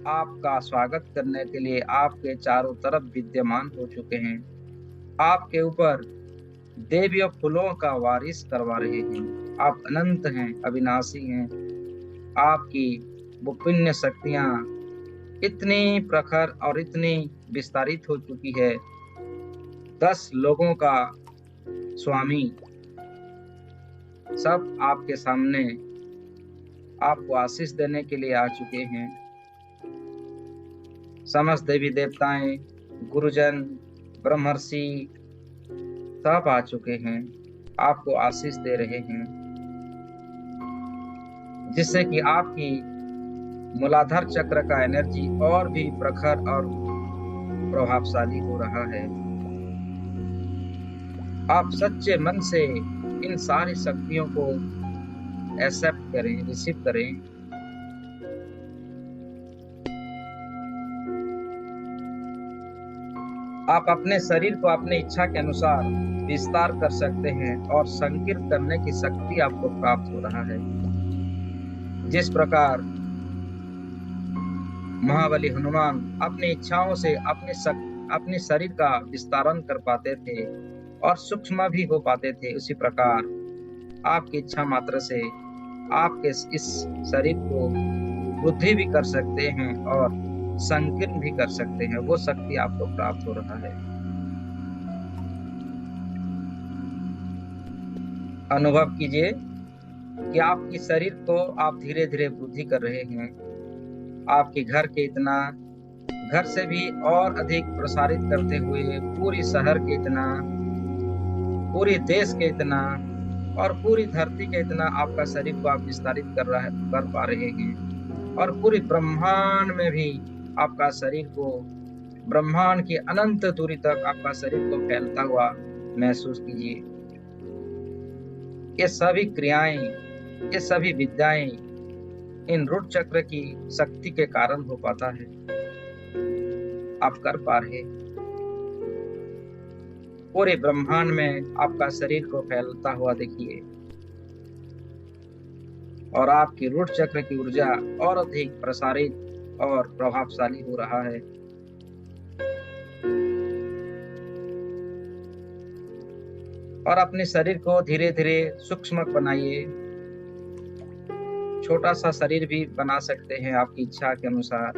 आपका स्वागत करने के लिए आपके चारों तरफ विद्यमान हो चुके हैं। आपके ऊपर देवी और फूलों का वारिस करवा रहे हैं। आप अनंत हैं, अविनाशी हैं। आपकी वो पुण्य शक्तियां इतनी प्रखर और इतनी विस्तारित हो चुकी है। 10 लोगों का स्वामी सब आपके सामने आपको आशीष देने के लिए आ चुके हैं। समस्त देवी देवताएं, गुरुजन, ब्रह्मर्षि सब आ चुके हैं, आपको आशीष दे रहे हैं, जिससे कि आपकी मूलाधार चक्र का एनर्जी और भी प्रखर और प्रभावशाली हो रहा है। आप सच्चे मन से इन सारी शक्तियों को एक्सेप्ट करें, रिसीव करें। आप अपने शरीर को अपनी इच्छा के अनुसार विस्तार कर सकते हैं और संकीर्ण करने की शक्ति आपको प्राप्त हो रहा है। जिस प्रकार महाबली हनुमान अपनी इच्छाओं से अपने शरीर का विस्तारण कर पाते थे और सूक्ष्म भी हो पाते थे, उसी प्रकार आपकी इच्छा मात्र से आपके इस शरीर को वृद्धि भी कर सकते हैं और संकीर्ण भी कर सकते हैं। वो शक्ति आपको प्राप्त हो रहा है। अनुभव कीजिए कि आपकी शरीर को आप धीरे धीरे वृद्धि कर रहे हैं। आपके घर से भी और अधिक प्रसारित करते हुए पूरी शहर के इतना, पूरे देश के इतना और पूरी धरती के इतना आपका शरीर को आप विस्तारित कर पा रहे हैं। और पूरी ब्रह्मांड में भी आपका शरीर को, ब्रह्मांड की अनंत दूरी तक आपका शरीर को फैलता हुआ महसूस कीजिए। ये सभी क्रियाएं, ये सभी विद्याएं इन रूट चक्र की शक्ति के कारण हो पाता है। आप कर पा रहे। पूरे ब्रह्मांड में आपका शरीर को फैलता हुआ देखिए और आपकी रूट चक्र की ऊर्जा और अधिक प्रसारित और प्रभावशाली हो रहा है। और अपने शरीर को धीरे धीरे सूक्ष्म बनाइए। छोटा सा शरीर भी बना सकते हैं, आपकी इच्छा के अनुसार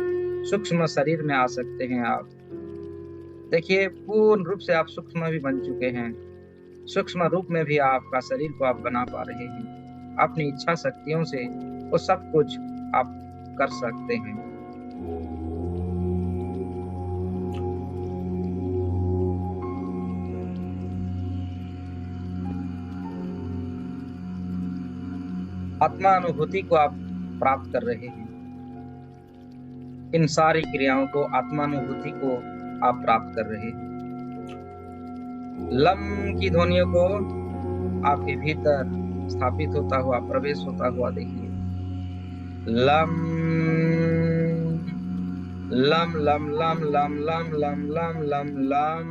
सूक्ष्म शरीर में आ सकते हैं आप। देखिए पूर्ण रूप से आप सूक्ष्म भी बन चुके हैं। सूक्ष्म रूप में भी आपका शरीर को आप बना पा रहे हैं। अपनी इच्छा शक्तियों से वो सब कुछ आप कर सकते हैं। आत्मा अनुभूति को आप प्राप्त कर रहे हैं। इन सारी क्रियाओं को, आत्मानुभूति को आप प्राप्त कर रहे हैं। लम की ध्वनियों को आपके भीतर स्थापित होता हुआ, प्रवेश होता हुआ देखिए। Lump lump lump lump lump lump lump lump lump lump.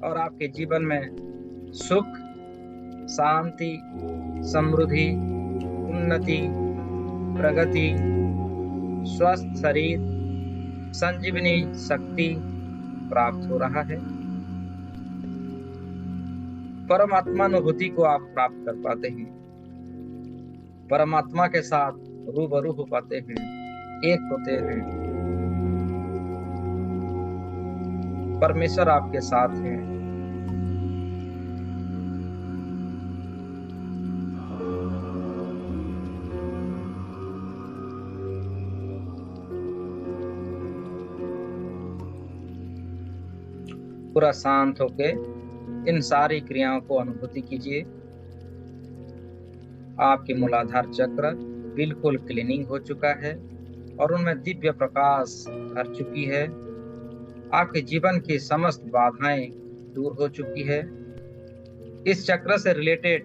और आपके जीवन में सुख, शांति, समृद्धि, उन्नति, प्रगति, स्वस्थ शरीर, संजीवनी शक्ति प्राप्त हो रहा है। परमात्मा अनुभूति को आप प्राप्त कर पाते हैं। परमात्मा के साथ रूबरू हो पाते हैं, एक होते हैं। परमेश्वर आपके साथ हैं। पूरा शांत होके इन सारी क्रियाओं को अनुभूति कीजिए। आपके मूलाधार चक्र बिल्कुल क्लीनिंग हो चुका है और उनमें दिव्य प्रकाश भर चुकी है। आपके जीवन की समस्त बाधाएं दूर हो चुकी है। इस चक्र से रिलेटेड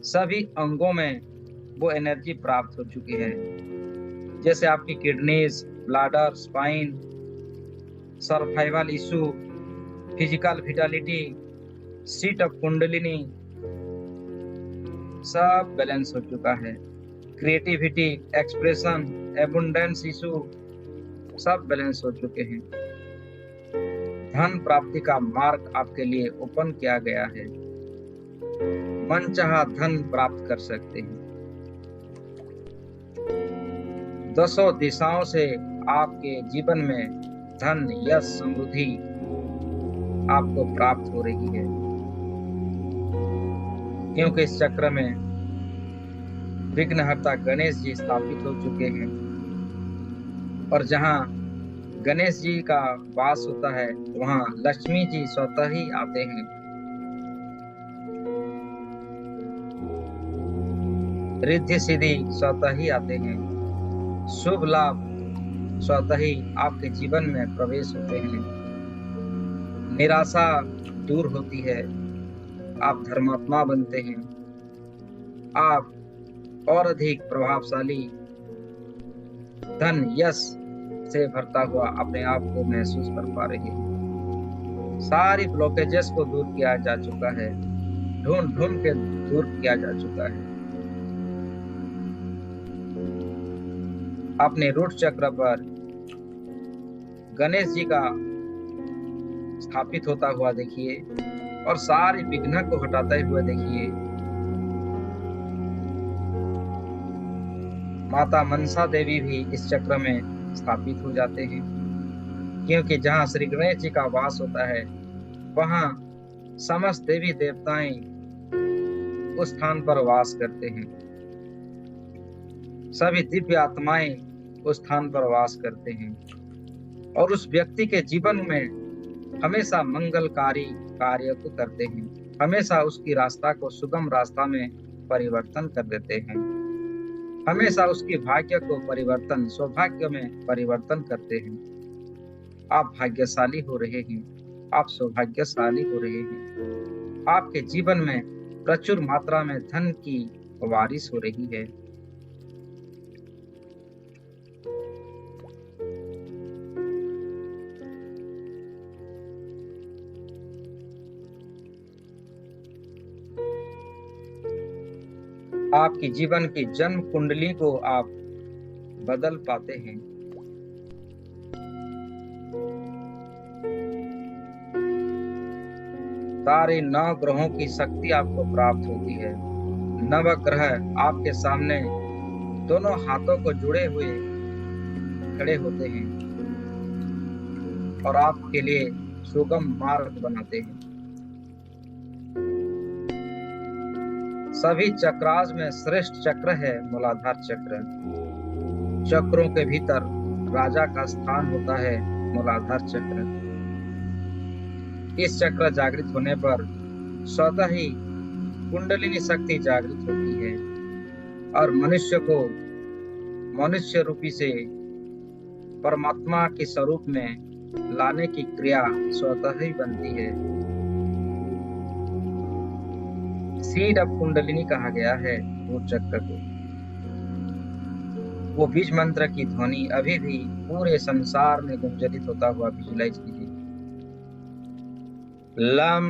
सभी अंगों में वो एनर्जी प्राप्त हो चुकी है। जैसे आपकी kidneys, bladder, spine, survival issue, physical vitality, seat of Kundalini, सब बैलेंस हो चुका है। क्रिएटिविटी, एक्सप्रेशन, एबुंडेंस इशू, सब बैलेंस हो चुके हैं। धन प्राप्ति का मार्ग आपके लिए ओपन किया गया है। मनचाहा धन प्राप्त कर सकते हैं। दसों दिशाओं से आपके जीवन में धन, यश, समृद्धि आपको प्राप्त हो रही है, क्योंकि इस चक्र में विघ्नहर्ता गणेश जी स्थापित हो चुके हैं। और जहां गणेश जी का वास होता है वहां लक्ष्मी जी स्वतः ही आते हैं। रिद्धि सिद्धि स्वतः ही आते हैं। शुभ लाभ स्वतः ही आपके जीवन में प्रवेश होते हैं। निराशा दूर होती है, आप धर्मात्मा बनते हैं। आप और अधिक प्रभावशाली, धन, यश से भरता हुआ अपने आप को महसूस कर पा रहे हैं। सारी ब्लॉकेजेस को दूर किया जा चुका है, ढूंढ ढूंढ के दूर किया जा चुका है। अपने रूट चक्र पर गणेश जी का स्थापित होता हुआ देखिए और सारी विघ्न को हटाते हुए देखिए। माता मनसा देवी भी इस चक्र में स्थापित हो जाते हैं, क्योंकि जहां श्री गणेश जी का वास होता है वहां समस्त देवी देवताएं उस स्थान पर वास करते हैं। सभी दिव्य आत्माएं उस स्थान पर वास करते हैं और उस व्यक्ति के जीवन में हमेशा मंगलकारी कार्य को करते हैं। हमेशा उसकी रास्ता को सुगम रास्ता में परिवर्तन कर देते हैं। हमेशा उसकी भाग्य को परिवर्तन, सौभाग्य में परिवर्तन करते हैं। आप भाग्यशाली हो रहे हैं, आप सौभाग्यशाली हो रहे हैं। आपके जीवन में प्रचुर मात्रा में धन की बारिश हो रही है। आपकी जीवन की जन्म कुंडली को आप बदल पाते हैं। सारे 9 ग्रहों की शक्ति आपको प्राप्त होती है। 9 ग्रह आपके सामने दोनों हाथों को जुड़े हुए खड़े होते हैं और आपके लिए सुगम मार्ग बनाते हैं। सभी चक्रास में श्रेष्ठ चक्र है मूलाधार चक्र। चक्रों के भीतर राजा का स्थान होता है मूलाधार चक्र। इस चक्र जागृत होने पर स्वतः ही कुंडलिनी शक्ति जागृत होती है और मनुष्य को मनुष्य रूपी से परमात्मा के स्वरूप में लाने की क्रिया स्वतः ही बनती है। सीड ऑफ कुंडलिनी कहा गया है रूट चक्र को। वो बीज मंत्र की ध्वनि अभी भी पूरे संसार में गुंजरित होता हुआ विजुलाइज कीजिए। Lump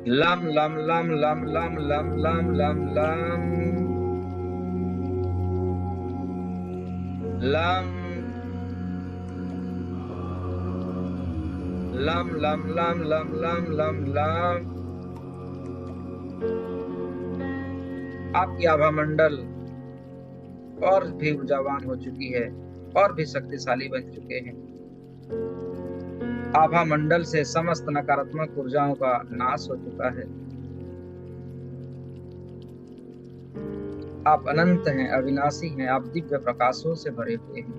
lump lump lump lump lump lump lump lump lump lump lump lump lump lump lump lump. आपकी आभा मंडल और भी ऊर्जावान हो चुकी है और भी शक्तिशाली बन चुके हैं। आभा मंडल से समस्त नकारात्मक ऊर्जाओं का नाश हो चुका है। आप अनंत हैं, अविनाशी हैं, आप दिव्य प्रकाशों से भरे हुए हैं।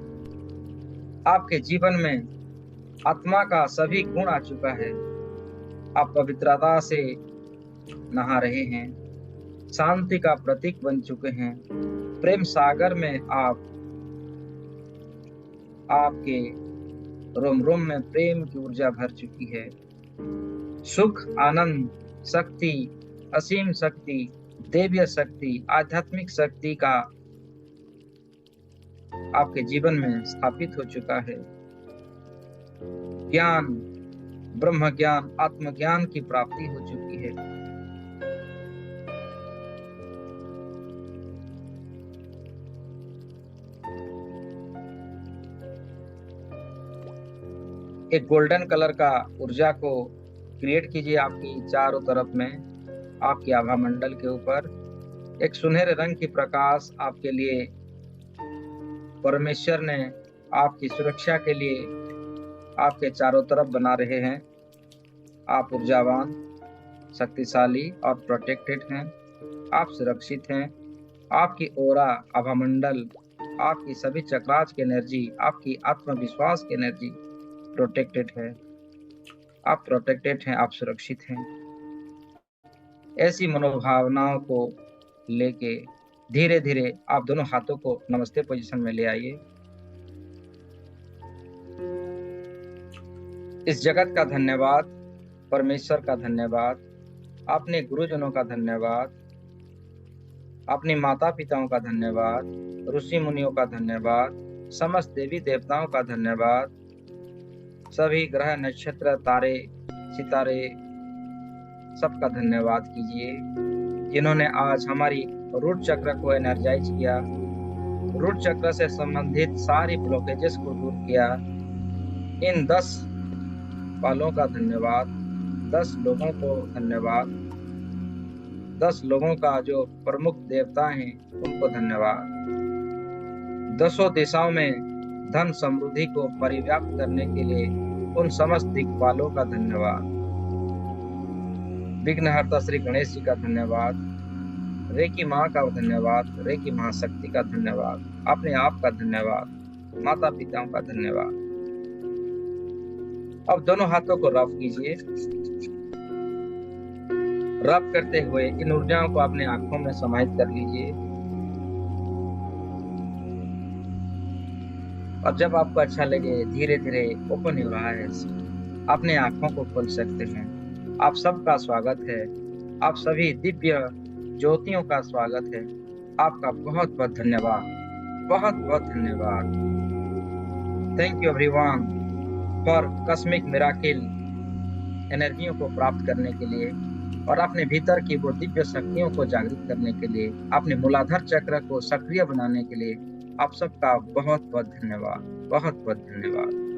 आपके जीवन में आत्मा का सभी गुण आ चुका है। आप पवित्रता से नहा रहे हैं, शांति का प्रतीक बन चुके हैं। प्रेम सागर में आपके रोम रोम में प्रेम की ऊर्जा भर चुकी है। सुख, आनंद, शक्ति असीम शक्ति, दैवीय शक्ति, आध्यात्मिक शक्ति का आपके जीवन में स्थापित हो चुका है। ज्ञान, ब्रह्म ज्ञान, आत्मज्ञान की प्राप्ति हो चुकी है। एक गोल्डन कलर का ऊर्जा को क्रिएट कीजिए आपकी चारों तरफ में, आपके आभा मंडल के ऊपर। एक सुनहरे रंग की प्रकाश आपके लिए परमेश्वर ने आपकी सुरक्षा के लिए आपके चारों तरफ बना रहे हैं। आप ऊर्जावान, शक्तिशाली और प्रोटेक्टेड हैं। आप सुरक्षित हैं। आपकी ओरा, आभा मंडल, आपकी सभी चक्रास की एनर्जी, आपकी आत्मविश्वास की एनर्जी प्रोटेक्टेड है। आप प्रोटेक्टेड हैं, आप सुरक्षित हैं। ऐसी मनोभावनाओं को लेके धीरे धीरे आप दोनों हाथों को नमस्ते पोजीशन में ले आइए। इस जगत का धन्यवाद, परमेश्वर का धन्यवाद, अपने गुरुजनों का धन्यवाद, अपने माता पिताओं का धन्यवाद, ऋषि मुनियों का धन्यवाद, समस्त देवी देवताओं का धन्यवाद, सभी ग्रह नक्षत्र तारे सितारे सबका धन्यवाद कीजिए जिन्होंने आज हमारी रूट चक्र को एनर्जाइज किया, रूट चक्र से संबंधित सारी ब्लॉकेजेस को दूर किया। इन 10 पालों का धन्यवाद, 10 लोगों को धन्यवाद, 10 लोगों का जो प्रमुख देवता हैं उनको धन्यवाद। 10 दिशाओं में धन समृद्धि को परिव्याप्त करने के लिए उन समस्त दिक्पालों का धन्यवाद। विघ्नहर्ता श्री गणेश जी का धन्यवाद, रेकी माँ का धन्यवाद, रेकी महाशक्ति का धन्यवाद, अपने आप का धन्यवाद, माता पिताओं का धन्यवाद। अब दोनों हाथों को रब कीजिए। रब करते हुए इन ऊर्जाओं को अपने आंखों में समाहित कर लीजिए। और जब आपको अच्छा लगे धीरे धीरे ओपन योर आईज, अपने आंखों को खोल सकते हैं। आप सबका स्वागत है, आप सभी दिव्य ज्योतियों का स्वागत है। आपका बहुत बहुत धन्यवाद, बहुत बहुत धन्यवाद। Thank you everyone for cosmic miracle एनर्जियों को प्राप्त करने के लिए और अपने भीतर की वो दिव्य शक्तियों को जागृत करने के लिए, अपने मूलाधार चक्र को सक्रिय बनाने के लिए आप सबका बहुत बहुत धन्यवाद, बहुत बहुत धन्यवाद।